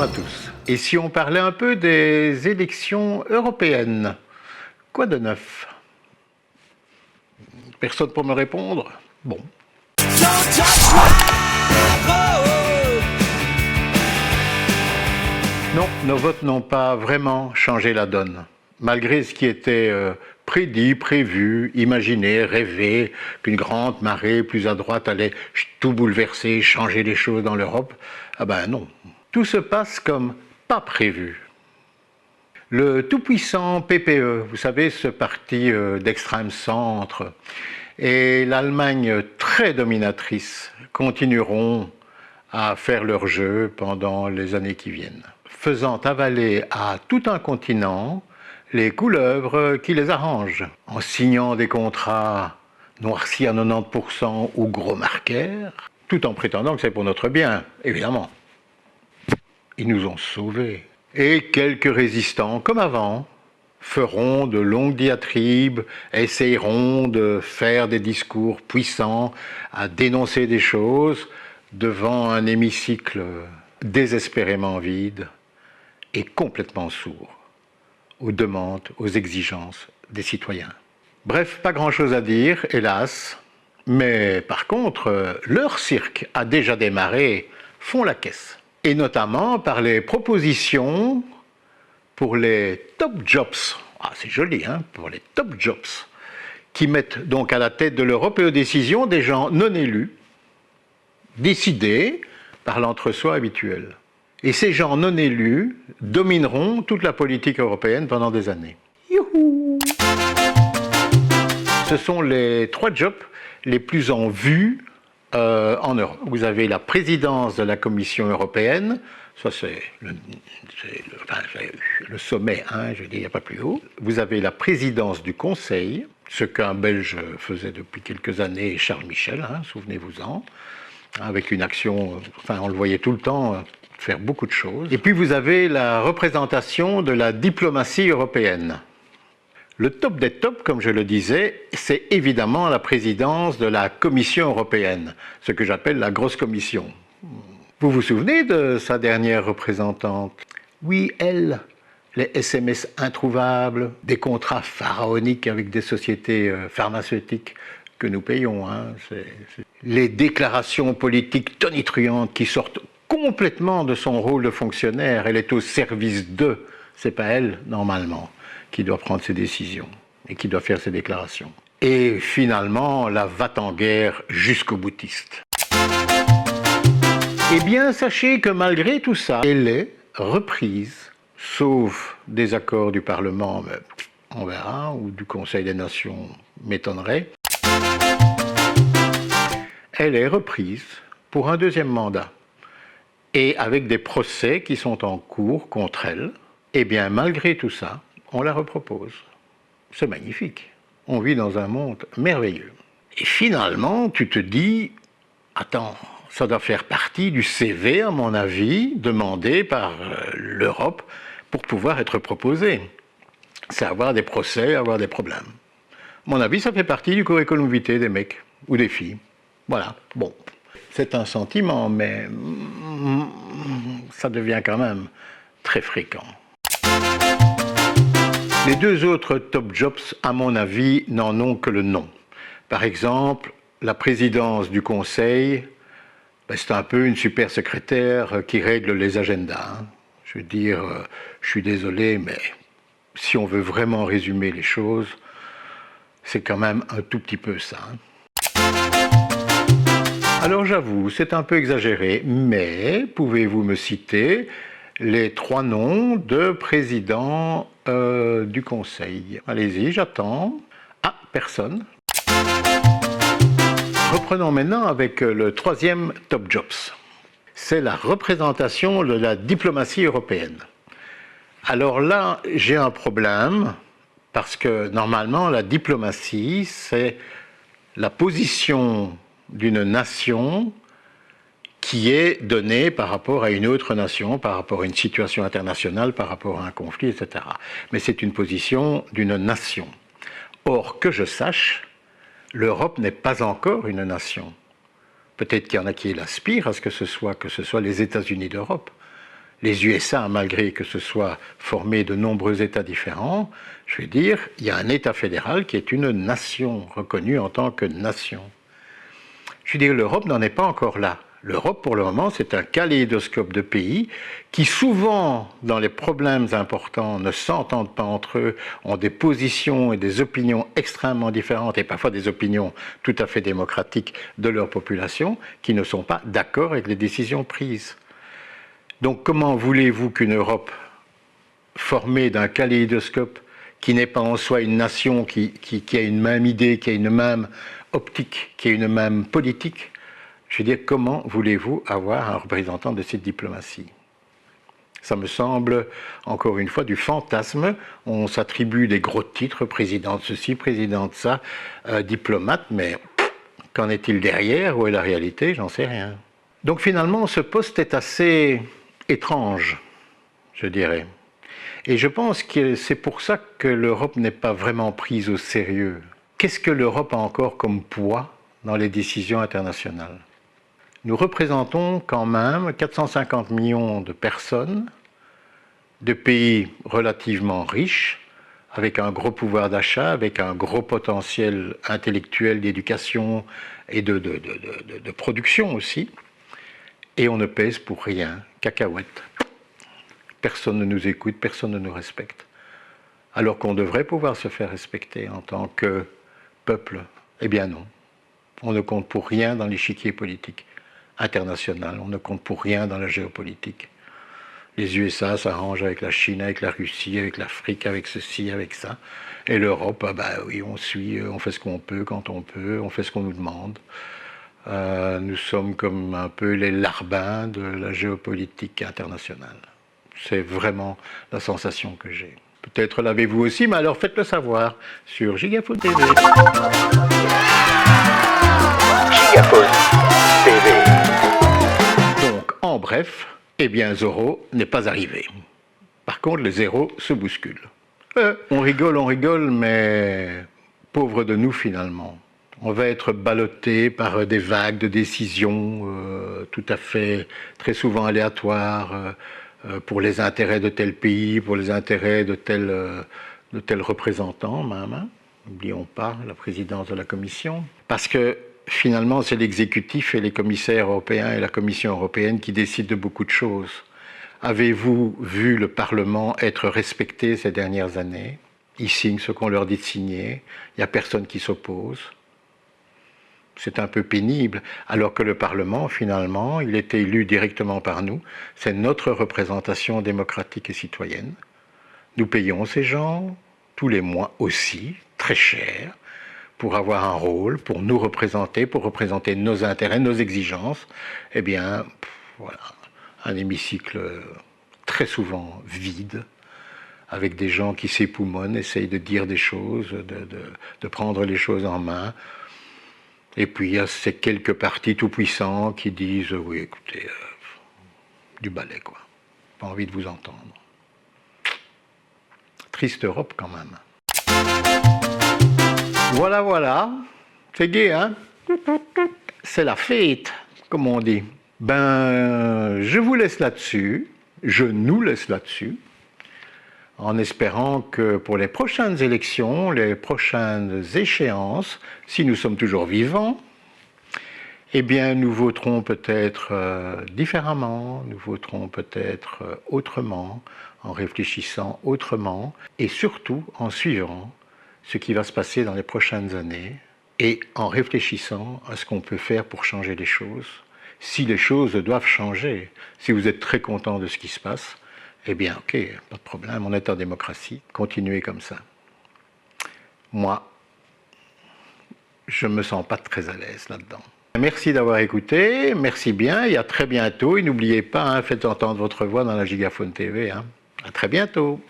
Bonjour à tous. Et si on parlait un peu des élections européennes, quoi de neuf? Personne pour me répondre? Bon. Non, nos votes n'ont pas vraiment changé la donne. Malgré ce qui était prédit, prévu, imaginé, rêvé, qu'une grande marée plus à droite allait tout bouleverser, changer les choses dans l'Europe, ah ben non. Tout se passe comme pas prévu. Le tout-puissant PPE, vous savez, ce parti d'extrême centre, et l'Allemagne très dominatrice continueront à faire leur jeu pendant les années qui viennent, faisant avaler à tout un continent les couleuvres qui les arrangent, en signant des contrats noircis à 90% ou gros marquaires, tout en prétendant que c'est pour notre bien, évidemment. Ils nous ont sauvés. Et quelques résistants, comme avant, feront de longues diatribes, essayeront de faire des discours puissants, à dénoncer des choses devant un hémicycle désespérément vide et complètement sourd aux demandes, aux exigences des citoyens. Bref, pas grand-chose à dire, hélas, mais par contre, leur cirque a déjà démarré, font la caisse. Et notamment par les propositions pour les top jobs, ah c'est joli, hein, pour les top jobs, qui mettent donc à la tête de l'Europe et aux décisions des gens non élus, décidés par l'entre-soi habituel. Et ces gens non élus domineront toute la politique européenne pendant des années. Youhou! Ce sont les 3 jobs les plus en vue en Europe. Vous avez la présidence de la Commission européenne, ça c'est le sommet, hein, je veux dire, il n'y a pas plus haut. Vous avez la présidence du Conseil, ce qu'un Belge faisait depuis quelques années, Charles Michel, hein, souvenez-vous-en, avec une action, enfin on le voyait tout le temps faire beaucoup de choses. Et puis vous avez la représentation de la diplomatie européenne. Le top des tops, comme je le disais, c'est évidemment la présidence de la Commission européenne, ce que j'appelle la grosse commission. Vous vous souvenez de sa dernière représentante? Oui, elle, les SMS introuvables, des contrats pharaoniques avec des sociétés pharmaceutiques que nous payons. Hein. Les déclarations politiques tonitruantes qui sortent complètement de son rôle de fonctionnaire. Elle est au service d'eux, c'est pas elle, normalement, qui doit prendre ses décisions et qui doit faire ses déclarations. Et finalement, la va-t-en-guerre jusqu'au boutiste. Eh bien, sachez que malgré tout ça, elle est reprise, sauf des accords du Parlement, mais on verra, ou du Conseil des Nations, m'étonnerait. Elle est reprise pour un deuxième mandat. Et avec des procès qui sont en cours contre elle, eh bien, malgré tout ça, on la repropose. C'est magnifique. On vit dans un monde merveilleux. Et finalement, tu te dis, attends, ça doit faire partie du CV, à mon avis, demandé par l'Europe pour pouvoir être proposé. C'est avoir des procès, avoir des problèmes. À mon avis, ça fait partie du curriculum vitae des mecs ou des filles. Voilà, bon. C'est un sentiment, mais ça devient quand même très fréquent. Les 2 autres top jobs, à mon avis, n'en ont que le nom. Par exemple, la présidence du Conseil, c'est un peu une super secrétaire qui règle les agendas. Hein. Je veux dire, je suis désolé, mais si on veut vraiment résumer les choses, c'est quand même un tout petit peu ça. Hein. Alors j'avoue, c'est un peu exagéré, mais pouvez-vous me citer les 3 noms de présidents du Conseil? Allez-y, j'attends. Ah, personne. Reprenons maintenant avec le 3e top jobs. C'est la représentation de la diplomatie européenne. Alors là, j'ai un problème, parce que normalement, la diplomatie, c'est la position d'une nation qui est donnée par rapport à une autre nation, par rapport à une situation internationale, par rapport à un conflit, etc. Mais c'est une position d'une nation. Or, que je sache, l'Europe n'est pas encore une nation. Peut-être qu'il y en a qui l'aspirent à ce que ce soit les États-Unis d'Europe. Les USA, malgré que ce soit formé de nombreux États différents, je veux dire, il y a un État fédéral qui est une nation, reconnue en tant que nation. Je veux dire, l'Europe n'en est pas encore là. L'Europe, pour le moment, c'est un kaléidoscope de pays qui, souvent, dans les problèmes importants, ne s'entendent pas entre eux, ont des positions et des opinions extrêmement différentes, et parfois des opinions tout à fait démocratiques de leur population, qui ne sont pas d'accord avec les décisions prises. Donc, comment voulez-vous qu'une Europe formée d'un kaléidoscope qui n'est pas en soi une nation, qui a une même idée, qui a une même optique, qui a une même politique, je veux dire, comment voulez-vous avoir un représentant de cette diplomatie? Ça me semble, encore une fois, du fantasme. On s'attribue des gros titres, président de ceci, président de ça, diplomate, mais qu'en est-il derrière? Où est la réalité? J'en sais rien. Donc finalement, ce poste est assez étrange, je dirais. Et je pense que c'est pour ça que l'Europe n'est pas vraiment prise au sérieux. Qu'est-ce que l'Europe a encore comme poids dans les décisions internationales? Nous représentons quand même 450 millions de personnes, de pays relativement riches, avec un gros pouvoir d'achat, avec un gros potentiel intellectuel d'éducation et de production aussi. Et on ne pèse pour rien, cacahuètes. Personne ne nous écoute, personne ne nous respecte. Alors qu'on devrait pouvoir se faire respecter en tant que peuple. Eh bien non, on ne compte pour rien dans l'échiquier politique international, on ne compte pour rien dans la géopolitique. Les USA s'arrangent avec la Chine, avec la Russie, avec l'Afrique, avec ceci, avec ça. Et l'Europe, oui, on suit, on fait ce qu'on peut quand on peut, on fait ce qu'on nous demande. Nous sommes comme un peu les larbins de la géopolitique internationale. C'est vraiment la sensation que j'ai. Peut-être l'avez-vous aussi, mais alors faites-le savoir sur Gigaphone TV. Gigaphone TV. Donc, en bref, eh bien, Zorro n'est pas arrivé. Par contre, les zéros se bousculent. On rigole, mais pauvre de nous finalement. On va être ballotté par des vagues de décisions tout à fait, très souvent aléatoires, pour les intérêts de tel pays, pour les intérêts de tel représentant même. Hein. N'oublions pas la présidence de la Commission. Parce que finalement, c'est l'exécutif et les commissaires européens et la Commission européenne qui décident de beaucoup de choses. Avez-vous vu le Parlement être respecté ces dernières années? Ils signent ce qu'on leur dit de signer. Il n'y a personne qui s'oppose. C'est un peu pénible, alors que le Parlement, finalement, il était élu directement par nous. C'est notre représentation démocratique et citoyenne. Nous payons ces gens, tous les mois aussi, très cher, pour avoir un rôle, pour nous représenter, pour représenter nos intérêts, nos exigences. Eh bien, voilà, un hémicycle très souvent vide, avec des gens qui s'époumonnent, essayent de dire des choses, de prendre les choses en main. Et puis il y a ces quelques partis tout-puissants qui disent « oui, écoutez, du balai, quoi. Pas envie de vous entendre. » Triste Europe, quand même. Voilà. C'est gai, hein? C'est la fête, comme on dit. Ben, je vous laisse là-dessus. Je nous laisse là-dessus. En espérant que pour les prochaines élections, les prochaines échéances, si nous sommes toujours vivants, eh bien nous voterons peut-être différemment, nous voterons peut-être autrement, en réfléchissant autrement, et surtout en suivant ce qui va se passer dans les prochaines années, et en réfléchissant à ce qu'on peut faire pour changer les choses. Si les choses doivent changer, si vous êtes très content de ce qui se passe, eh bien, ok, pas de problème, on est en démocratie, continuez comme ça. Moi, je ne me sens pas très à l'aise là-dedans. Merci d'avoir écouté, merci bien, et à très bientôt. Et n'oubliez pas, faites entendre votre voix dans la Gigaphone TV. À très bientôt.